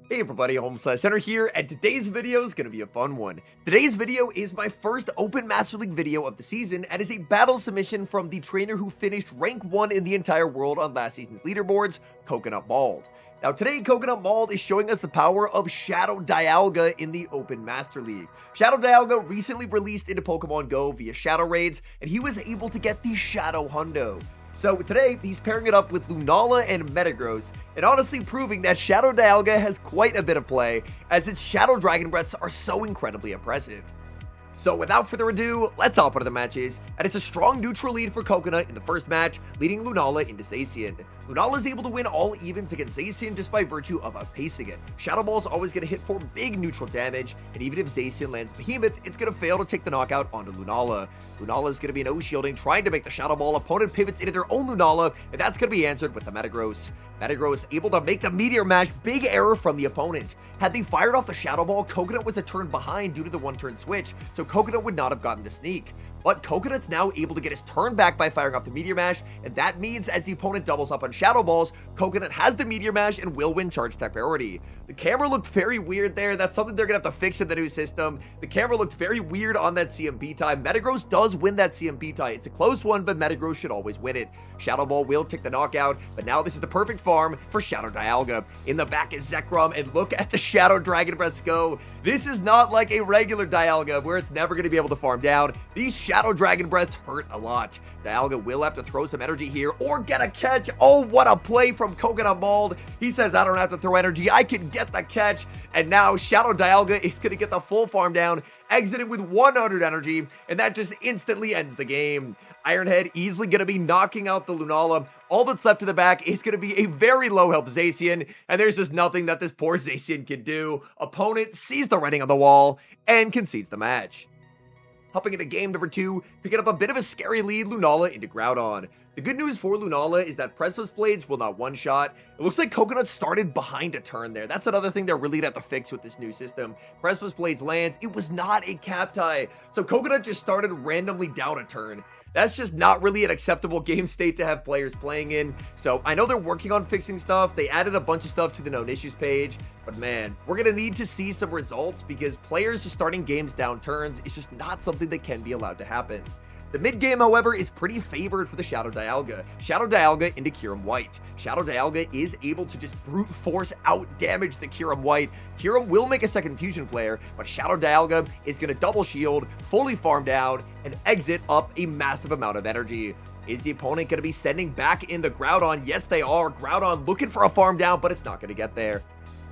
Hey everybody, HomeSliceHenry here, and today's video is going to be a fun one. Today's video is my first Open Master League video of the season, and is a battle submission from the trainer who finished rank 1 in the entire world on last season's leaderboards, Coconut Bald. Now today, Coconut Bald is showing us the power of Shadow Dialga in the Open Master League. Shadow Dialga recently released into Pokemon Go via Shadow Raids, and he was able to get the Shadow Hundo. So today, he's pairing it up with Lunala and Metagross, and honestly proving that Shadow Dialga has quite a bit of play, as its Shadow Dragon Breaths are so incredibly impressive. So without further ado, let's hop into the matches, and it's a strong neutral lead for Coconut in the first match, leading Lunala into Zacian. Lunala is able to win all evens against Zacian just by virtue of outpacing it. Shadow Ball is always going to hit for big neutral damage, and even if Zacian lands Behemoth, it's going to fail to take the knockout onto Lunala. Lunala is going to be no-shielding, trying to make the Shadow Ball. Opponent pivots into their own Lunala, and that's going to be answered with the Metagross. Metagross able to make the Meteor Mash, big error from the opponent. Had they fired off the Shadow Ball, Coconut was a turn behind due to the one-turn switch, so Coconut would not have gotten the sneak. But Coconut's now able to get his turn back by firing off the Meteor Mash, and that means as the opponent doubles up on Shadow Balls, Coconut has the Meteor Mash and will win charge attack priority. The camera looked very weird there. That's something they're going to have to fix in the new system. The camera looked very weird on that CMP tie. Metagross does win that CMP tie. It's a close one, but Metagross should always win it. Shadow Ball will take the knockout, but now this is the perfect farm for Shadow Dialga. In the back is Zekrom, and look at the Shadow Dragon Breaths go. This is not like a regular Dialga where it's never going to be able to farm down. These Shadow Dragon Breaths hurt a lot. Dialga will have to throw some energy here or get a catch. Oh, what a play from Coconut Bald. He says, I don't have to throw energy. I can get the catch. And now Shadow Dialga is going to get the full farm down, exited with 100 energy, and that just instantly ends the game. Ironhead easily going to be knocking out the Lunala. All that's left in the back is going to be a very low health Zacian, and there's just nothing that this poor Zacian can do. Opponent sees the writing on the wall and concedes the match. Hopping into game number 2, picking up a bit of a scary lead, Lunala into Groudon. The good news for Lunala is that Precipice Blades will not one-shot. It looks like Coconut started behind a turn there. That's another thing they're really going to have to fix with this new system. Precipice Blades lands. It was not a cap tie. So Coconut just started randomly down a turn. That's just not really an acceptable game state to have players playing in. So I know they're working on fixing stuff. They added a bunch of stuff to the known issues page. But man, we're going to need to see some results because players just starting games down turns is just not something that can be allowed to happen. The mid-game, however, is pretty favored for the Shadow Dialga. Shadow Dialga into Kyurem White. Shadow Dialga is able to just brute force out damage the Kyurem White. Kyurem will make a second Fusion Flare, but Shadow Dialga is going to double shield, fully farm down, and exit up a massive amount of energy. Is the opponent going to be sending back in the Groudon? Yes, they are. Groudon looking for a farm down, but it's not going to get there.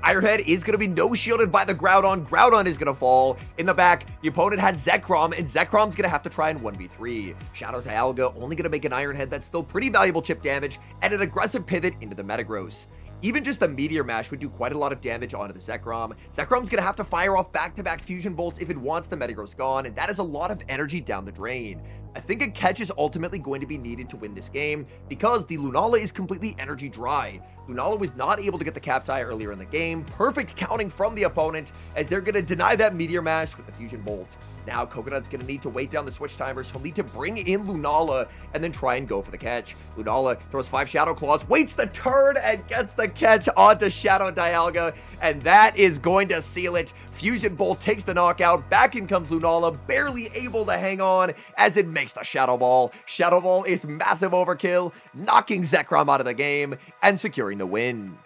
Ironhead is going to be no-shielded by the Groudon. Groudon is going to fall. In the back, the opponent had Zekrom, and Zekrom's going to have to try and 1v3. Shadow Dialga only going to make an Ironhead that's still pretty valuable chip damage, and an aggressive pivot into the Metagross. Even just a Meteor Mash would do quite a lot of damage onto the Zekrom. Zekrom's going to have to fire off back-to-back Fusion Bolts if it wants the Metagross gone, and that is a lot of energy down the drain. I think a catch is ultimately going to be needed to win this game because the Lunala is completely energy dry. Lunala was not able to get the cap tie earlier in the game. Perfect counting from the opponent as they're going to deny that Meteor Mash with the Fusion Bolt. Now Coconut's going to need to wait down the switch timers. He'll need to bring in Lunala and then try and go for the catch. Lunala throws 5 Shadow Claws, waits the turn, and gets the catch onto Shadow Dialga. And that is going to seal it. Fusion Bolt takes the knockout. Back in comes Lunala, barely able to hang on as it makes the Shadow Ball. Shadow Ball is massive overkill, knocking Zekrom out of the game and securing the win.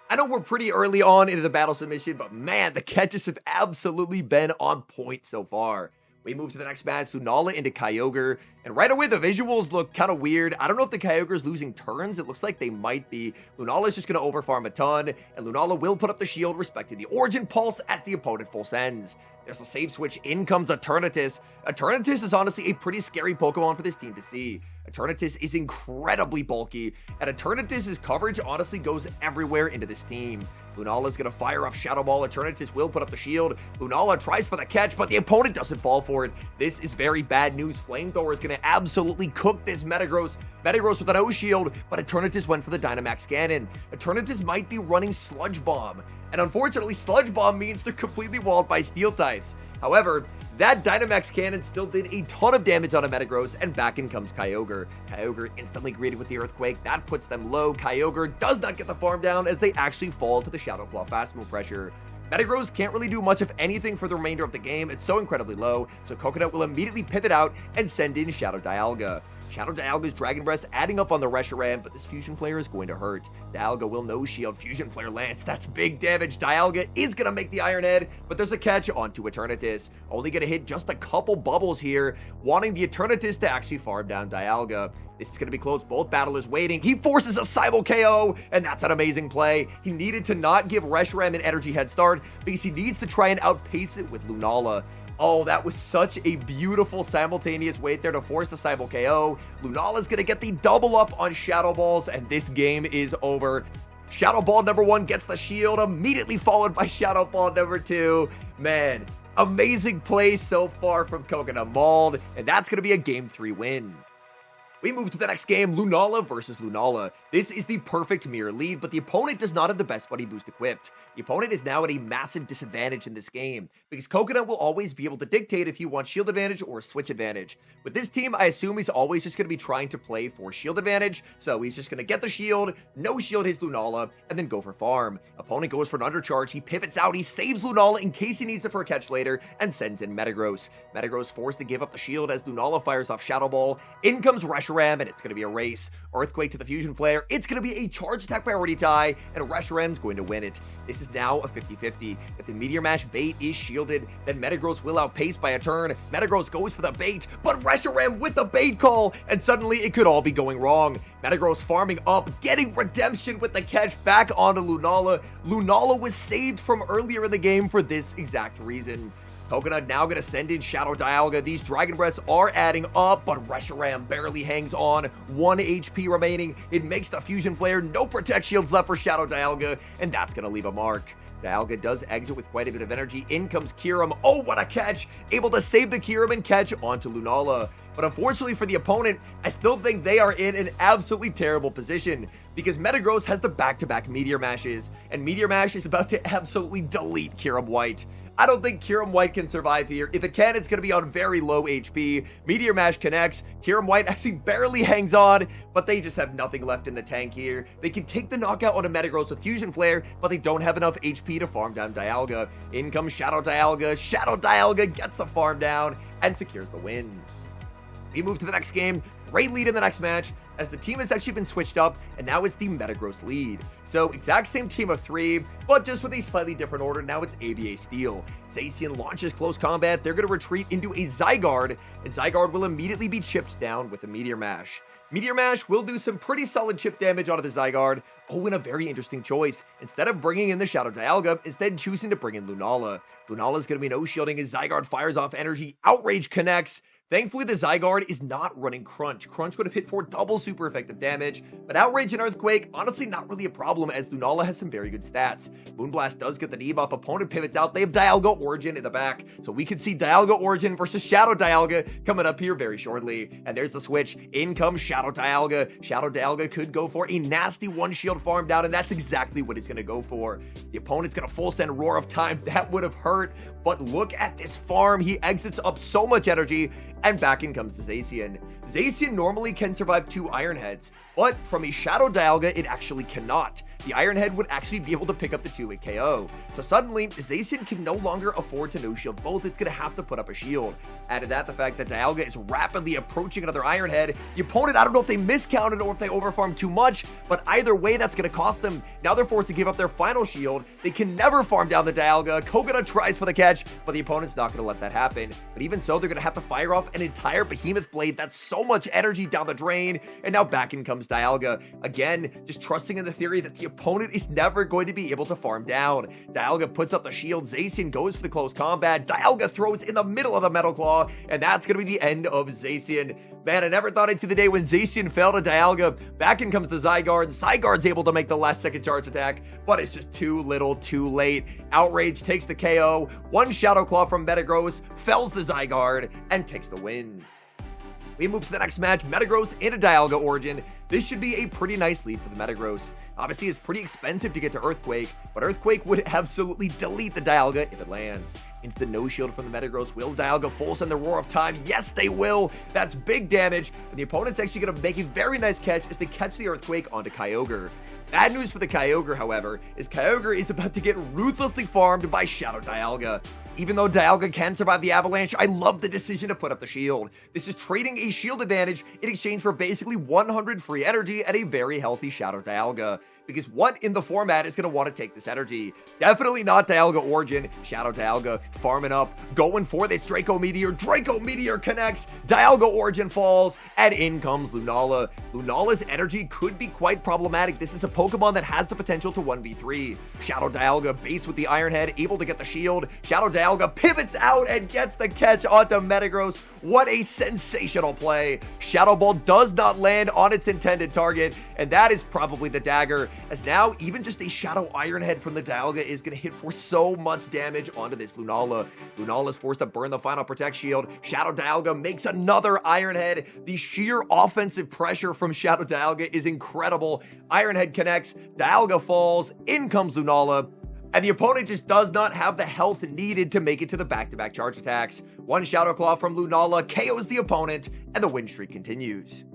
I know we're pretty early on into the battle submission, but man, the catches have absolutely been on point so far. We move to the next match, Lunala into Kyogre, and right away the visuals look kind of weird. I don't know if the Kyogre's losing turns. It looks like they might be. Lunala's just going to overfarm a ton, and Lunala will put up the shield respecting the Origin Pulse as the opponent full sends. There's a save switch, in comes Eternatus. Eternatus is honestly a pretty scary Pokemon for this team to see. Eternatus is incredibly bulky, and Eternatus' coverage honestly goes everywhere into this team. Lunala's going to fire off Shadow Ball. Eternatus will put up the shield. Lunala tries for the catch, but the opponent doesn't fall for it. This is very bad news. Flamethrower is going to absolutely cook this Metagross. Metagross with an O-Shield, but Eternatus went for the Dynamax Cannon. Eternatus might be running Sludge Bomb. and unfortunately Sludge Bomb means they're completely walled by steel types. However, that Dynamax Cannon still did a ton of damage on a Metagross, and back in comes Kyogre. Kyogre instantly greeted with the Earthquake. That puts them low. Kyogre does not get the farm down as they actually fall to the Shadow Claw Fast Move pressure. Metagross can't really do much of anything for the remainder of the game. It's so incredibly low, so Coconut will immediately pivot out and send in Shadow Dialga. Shadow Dialga's Dragon Breath adding up on the Reshiram, but this Fusion Flare is going to hurt. Dialga will no shield. Fusion Flare lands. That's big damage. Dialga is going to make the Iron Head, but there's a catch onto Eternatus. Only going to hit just a couple bubbles here, wanting the Eternatus to actually farm down Dialga. This is going to be close. Both battlers waiting. He forces a Cyber KO, and that's an amazing play. He needed to not give Reshiram an energy head start because he needs to try and outpace it with Lunala. Oh, that was such a beautiful simultaneous wait there to force the Cyber KO. Lunala's going to get the double up on Shadow Balls, and this game is over. Shadow Ball number 1 gets the shield, immediately followed by Shadow Ball number 2. Man, amazing play so far from Coconut Mauled, and that's going to be a Game 3 win. We move to the next game, Lunala versus Lunala. This is the perfect mirror lead, but the opponent does not have the best buddy boost equipped. The opponent is now at a massive disadvantage in this game, because Coconut will always be able to dictate if he wants shield advantage or switch advantage. With this team, I assume he's always just going to be trying to play for shield advantage, so he's just going to get the shield, no shield his Lunala, and then go for farm. Opponent goes for an undercharge, he pivots out, he saves Lunala in case he needs it for a catch later, and sends in Metagross. Metagross forced to give up the shield as Lunala fires off Shadow Ball. In comes Reshiram, and it's going to be a race. Earthquake to the Fusion Flare. It's going to be a charge attack priority tie, and Reshiram's going to win it. This is now a 50-50. If the Meteor Mash bait is shielded, then Metagross will outpace by a turn. Metagross goes for the bait, but Reshiram with the bait call, and suddenly it could all be going wrong. Metagross farming up, getting redemption with the catch back onto Lunala. Lunala was saved from earlier in the game for this exact reason. Coconut now going to send in Shadow Dialga. These Dragon Breaths are adding up, but Reshiram barely hangs on. 1 HP remaining. It makes the Fusion Flare. No Protect Shields left for Shadow Dialga, and that's going to leave a mark. Dialga does exit with quite a bit of energy. In comes Kyurem. Oh, what a catch! Able to save the Kyurem and catch onto Lunala. But unfortunately for the opponent, I still think they are in an absolutely terrible position because Metagross has the back-to-back Meteor Mashes, and Meteor Mash is about to absolutely delete Kyurem White. I don't think Kyurem White can survive here. If it can, it's going to be on very low HP. Meteor Mash connects. Kyurem White actually barely hangs on, but they just have nothing left in the tank here. They can take the knockout on a Metagross with Fusion Flare, but they don't have enough HP to farm down Dialga. In comes Shadow Dialga. Shadow Dialga gets the farm down and secures the win. We move to the next game. Great lead in the next match, as the team has actually been switched up, and now it's the Metagross lead. So, exact same team of 3, but just with a slightly different order. Now it's ABA Steel. Zacian launches close combat. They're going to retreat into a Zygarde, and Zygarde will immediately be chipped down with a Meteor Mash. Meteor Mash will do some pretty solid chip damage onto the Zygarde. Oh, and a very interesting choice. Instead of bringing in the Shadow Dialga, instead choosing to bring in Lunala. Lunala's going to be no shielding as Zygarde fires off energy. Outrage connects. Thankfully, the Zygarde is not running Crunch. Crunch would have hit for double super effective damage, but Outrage and Earthquake, honestly not really a problem as Lunala has some very good stats. Moonblast does get the debuff, opponent pivots out, they have Dialga Origin in the back, so we could see Dialga Origin versus Shadow Dialga coming up here very shortly. And there's the switch, in comes Shadow Dialga. Shadow Dialga could go for a nasty one-shield farm down, and that's exactly what he's going to go for. The opponent's going to full send Roar of Time, that would have hurt, but look at this farm, he exits up so much energy, and back in comes the Zacian. Zacian normally can survive 2 Iron Heads, but from a Shadow Dialga, it actually cannot. The Iron Head would actually be able to pick up the 2-hit KO. So suddenly, Zacian can no longer afford to no-shield both. It's going to have to put up a shield. Add to that the fact that Dialga is rapidly approaching another Iron Head. The opponent, I don't know if they miscounted or if they overfarmed too much, but either way, that's going to cost them. Now they're forced to give up their final shield. They can never farm down the Dialga. Coconut tries for the catch, but the opponent's not going to let that happen. But even so, they're going to have to fire off an entire Behemoth Blade. That's so much energy down the drain. And now back in comes Dialga. Again, just trusting in the theory that the opponent is never going to be able to farm down. Dialga puts up the shield. Zacian goes for the close combat. Dialga throws in the middle of the Metal Claw, and that's going to be the end of Zacian. Man, I never thought I'd see the day when Zacian fell to Dialga. Back in comes the Zygarde. Zygarde's able to make the last second charge attack, but it's just too little, too late. Outrage takes the KO. One Shadow Claw from Metagross fells the Zygarde and takes the win. We move to the next match, Metagross into Dialga Origin. This should be a pretty nice lead for the Metagross. Obviously, it's pretty expensive to get to Earthquake, but Earthquake would absolutely delete the Dialga if it lands. Into the no shield from the Metagross. Will Dialga full send the Roar of Time? Yes, they will. That's big damage, and the opponent's actually going to make a very nice catch as they catch the Earthquake onto Kyogre. Bad news for the Kyogre, however, is Kyogre is about to get ruthlessly farmed by Shadow Dialga. Even though Dialga can survive the avalanche, I love the decision to put up the shield. This is trading a shield advantage in exchange for basically 100 free energy and a very healthy Shadow Dialga. Because what in the format is going to want to take this energy? Definitely not Dialga Origin. Shadow Dialga farming up, going for this Draco Meteor. Draco Meteor connects, Dialga Origin falls, and in comes Lunala. Lunala's energy could be quite problematic. This is a Pokemon that has the potential to 1v3. Shadow Dialga baits with the Iron Head, able to get the shield. Shadow Dialga pivots out and gets the catch onto Metagross. What a sensational play. Shadow Ball does not land on its intended target, and that is probably the dagger. As now, even just a Shadow Iron Head from the Dialga is going to hit for so much damage onto this Lunala. Lunala is forced to burn the final Protect Shield. Shadow Dialga makes another Iron Head. The sheer offensive pressure from Shadow Dialga is incredible. Iron Head connects, Dialga falls, in comes Lunala. And the opponent just does not have the health needed to make it to the back-to-back charge attacks. One Shadow Claw from Lunala KOs the opponent, and the win streak continues.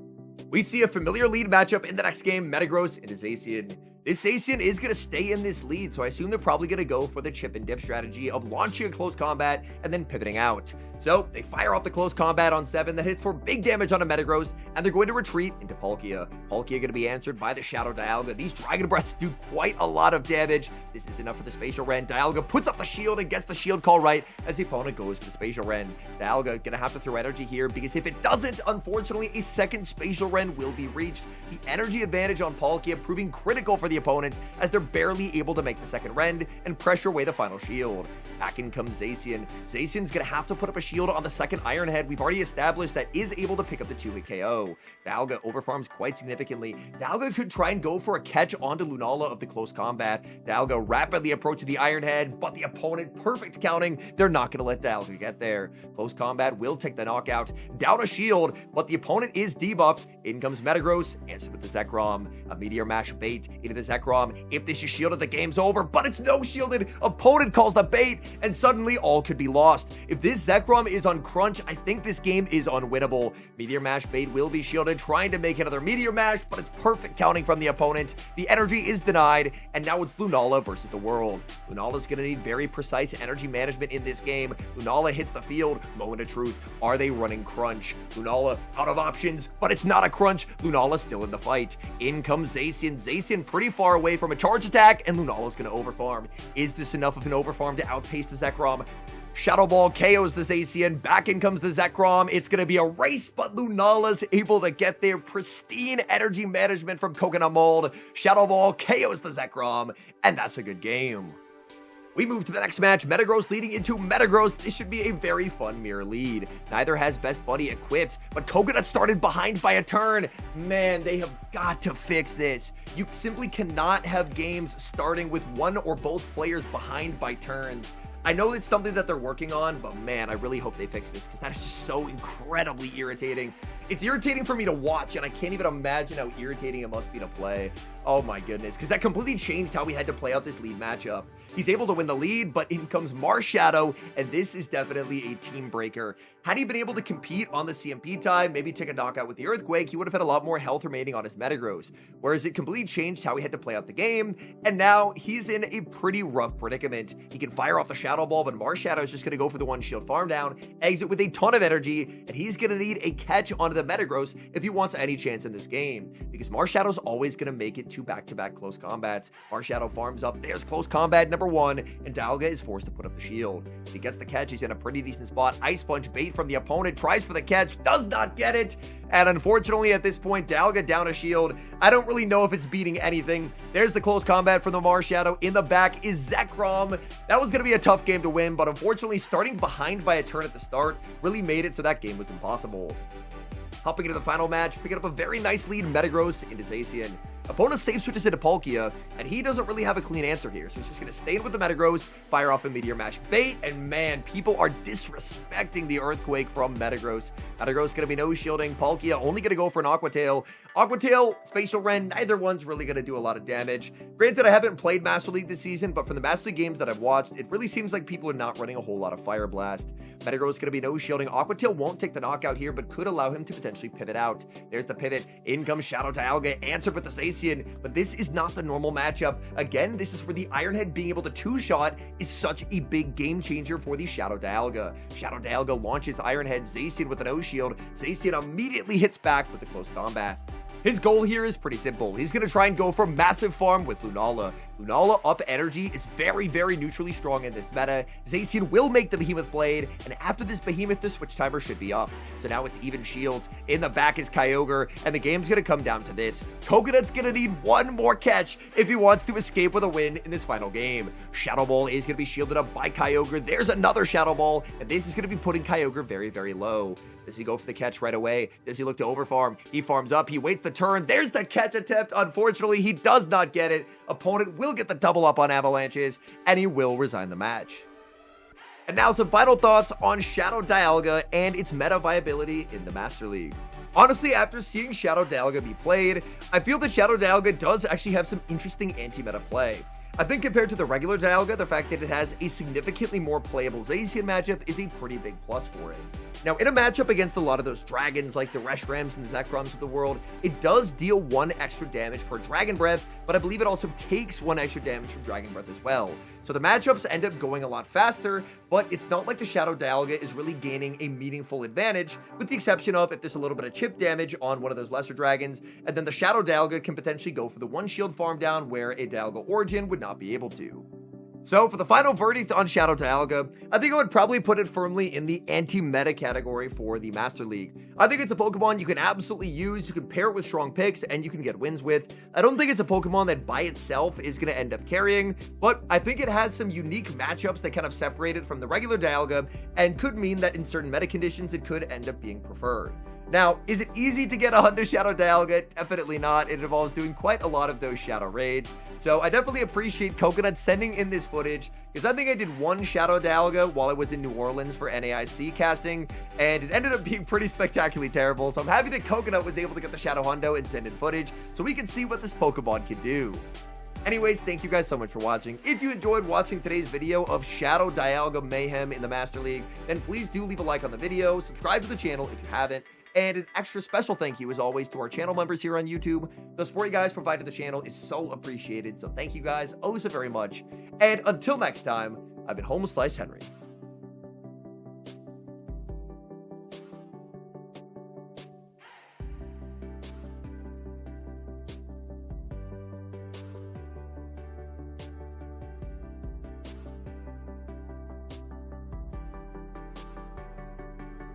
We see a familiar lead matchup in the next game, Metagross into Zacian. This Zacian is going to stay in this lead, so I assume they're probably going to go for the chip and dip strategy of launching a close combat and then pivoting out. So they fire off the close combat on 7 that hits for big damage on a Metagross, and they're going to retreat into Palkia. Palkia going to be answered by the Shadow Dialga. These Dragon Breaths do quite a lot of damage. This is enough for the Spatial Rend. Dialga puts up the shield and gets the shield call right as the opponent goes for the Spatial Rend. Dialga going to have to throw energy here because if it doesn't, unfortunately, a second Spatial Rend will be reached. The energy advantage on Palkia proving critical for the opponent as they're barely able to make the second Rend and pressure away the final shield. Back in comes Zacian. Zacian's going to have to put up a shield on the second Iron Head. We've already established that is able to pick up the 2-hit KO. Dialga overfarms quite significantly. Dialga could try and go for a catch onto Lunala of the close combat. Dialga rapidly approaches the Iron Head, but the opponent perfect counting. They're not going to let Dialga get there. Close combat will take the knockout. Down a shield, but the opponent is debuffed. In comes Metagross, answered with the Zekrom. A Meteor Mash bait into the Zekrom. If this is shielded, the game's over, but it's no shielded. Opponent calls the bait, and suddenly all could be lost. If this Zekrom is on Crunch, I think this game is unwinnable. Meteor Mash bait will be shielded, trying to make another Meteor Mash, but it's perfect counting from the opponent. The energy is denied, and now it's Lunala versus the world. Lunala's going to need very precise energy management in this game. Lunala hits the field. Moment of truth. Are they running Crunch? Lunala out of options, but it's not a Crunch. Lunala still in the fight. In comes Zacian. Zacian pretty far away from a charge attack, and Lunala's going to overfarm. Is this enough of an overfarm to outpace the Zekrom? Shadow Ball KOs the Zacian. Back in comes the Zekrom. It's going to be a race, but Lunala's able to get there. Pristine energy management from Coconut Mold. Shadow Ball KOs the Zekrom, and that's a good game. We move to the next match, Metagross leading into Metagross. This should be a very fun mirror lead. Neither has Best Buddy equipped, but Coconut started behind by a turn. Man, they have got to fix this. You simply cannot have games starting with one or both players behind by turns. I know it's something that they're working on, but man, I really hope they fix this because that is just so incredibly irritating. It's irritating for me to watch, and I can't even imagine how irritating it must be to play. Oh my goodness, because that completely changed how we had to play out this lead matchup. He's able to win the lead, but in comes Marshadow, and this is definitely a team breaker. Had he been able to compete on the CMP time, maybe take a knockout with the Earthquake, he would have had a lot more health remaining on his Metagross. Whereas it completely changed how he had to play out the game, and now he's in a pretty rough predicament. He can fire off the Shadow Ball, but Marshadow is just going to go for the one shield farm down, exit with a ton of energy, and he's going to need a catch onto the Metagross if he wants any chance in this game, because Marshadow's always going to make it to back-to-back close combats. Marshadow farms up, there's close combat number 1, and Dialga is forced to put up the shield. If he gets the catch, he's in a pretty decent spot. Ice Punch bait from the opponent, tries for the catch, does not get it, and unfortunately at this point, Dialga down a shield. I don't really know if it's beating anything. There's the close combat from the Marshadow. In the back is Zekrom. That was going to be a tough game to win, but unfortunately starting behind by a turn at the start really made it so that game was impossible. Hopping into the final match, picking up a very nice lead, Metagross into Zacian. Opponent safe switches into Palkia, and he doesn't really have a clean answer here, so he's just going to stay in with the Metagross, fire off a Meteor Mash bait, and man, people are disrespecting the Earthquake from Metagross. Metagross going to be no-shielding, Palkia only going to go for an Aqua Tail. Aqua Tail, Spatial Rend, neither one's really going to do a lot of damage. Granted, I haven't played Master League this season, but from the Master League games that I've watched, it really seems like people are not running a whole lot of Fire Blast. Metagross is going to be no-shielding. Aqua Tail won't take the knockout here, but could allow him to potentially pivot out. There's the pivot. In comes Shadow Dialga, answered with the Zacian, but this is not the normal matchup. Again, this is where the Iron Head being able to two-shot is such a big game changer for the Shadow Dialga. Shadow Dialga launches Iron Head Zacian with a no-shield. Zacian immediately hits back with the close combat. His goal here is pretty simple. He's going to try and go for massive farm with Lunala. Lunala up energy is very, very neutrally strong in this meta. Zacian will make the Behemoth Blade, and after this Behemoth, the switch timer should be up. So now it's even shields. In the back is Kyogre, and the game's going to come down to this. Coconut's going to need one more catch if he wants to escape with a win in this final game. Shadow Ball is going to be shielded up by Kyogre. There's another Shadow Ball, and this is going to be putting Kyogre very, very low. Does he go for the catch right away? Does he look to overfarm? He farms up. He waits the turn. There's the catch attempt. Unfortunately, he does not get it. Opponent will get the double up on Avalanches, and he will resign the match. And now some final thoughts on Shadow Dialga and its meta viability in the Master League. Honestly, after seeing Shadow Dialga be played, I feel that Shadow Dialga does actually have some interesting anti-meta play. I think compared to the regular Dialga, the fact that it has a significantly more playable Zacian matchup is a pretty big plus for it. Now, in a matchup against a lot of those dragons like the Reshrams and the Zekrons of the world, it does deal 1 extra damage per Dragon Breath, but I believe it also takes 1 extra damage from Dragon Breath as well. So the matchups end up going a lot faster, but it's not like the Shadow Dialga is really gaining a meaningful advantage, with the exception of if there's a little bit of chip damage on one of those lesser dragons, and then the Shadow Dialga can potentially go for the 1 shield farm down where a Dialga Origin would not be able to. So for the final verdict on Shadow Dialga, I think I would probably put it firmly in the anti-meta category for the Master League. I think it's a Pokemon you can absolutely use, you can pair it with strong picks, and you can get wins with. I don't think it's a Pokemon that by itself is going to end up carrying, but I think it has some unique matchups that kind of separate it from the regular Dialga, and could mean that in certain meta conditions it could end up being preferred. Now, is it easy to get a Hundo Shadow Dialga? Definitely not. It involves doing quite a lot of those Shadow Raids. So I definitely appreciate Coconut sending in this footage, because I think I did 1 Shadow Dialga while I was in New Orleans for NAIC casting, and it ended up being pretty spectacularly terrible. So I'm happy that Coconut was able to get the Shadow Hundo and send in footage, so we can see what this Pokemon can do. Anyways, thank you guys so much for watching. If you enjoyed watching today's video of Shadow Dialga Mayhem in the Master League, then please do leave a like on the video, subscribe to the channel if you haven't, and an extra special thank you as always to our channel members here on YouTube. The support you guys provide to the channel is so appreciated, so thank you guys oh so very much. And until next time, I've been HomeSliceHenry.